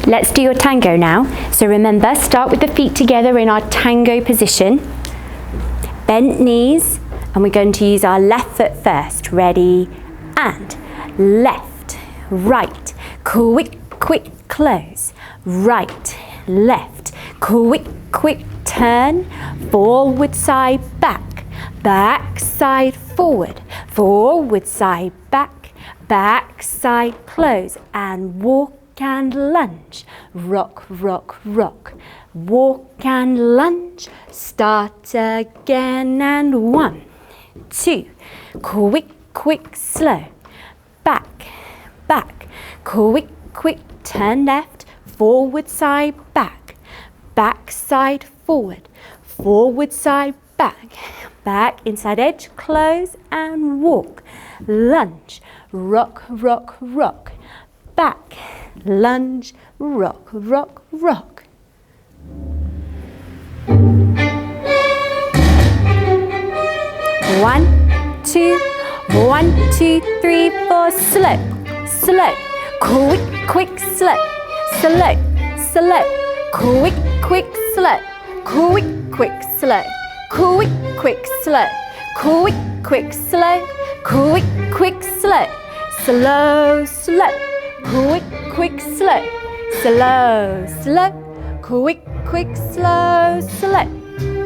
Let's do your tango now. So remember, start with the feet together in our tango position. Bent knees, and we're going to use our left foot first. Ready? And left, right, quick, quick close. Right, left, quick, quick turn. Forward, side, back. Back, side, forward. Forward, side, back. Back, side, close. And walk and lunge. Rock, rock, rock. Walk and lunge. Start again. And 1, 2. Quick, quick, slow. Back, back. Quick, quick, turn left. Forward, side, back. Back, side, forward. Forward, side, back. Back, inside edge, close and walk. Lunge, rock, rock, rock. Back, lunge, rock, rock, rock. One, two, 1, 2, 3, 4, slow, slow, quick, quick, slow, slow, slow, quick, quick, slow, quick, quick, slow, quick, quick, slow, quick, quick, slow, quick, quick, slow, slow, slow, quick, quick, slow, slow, slow, quick, quick, slow, slow.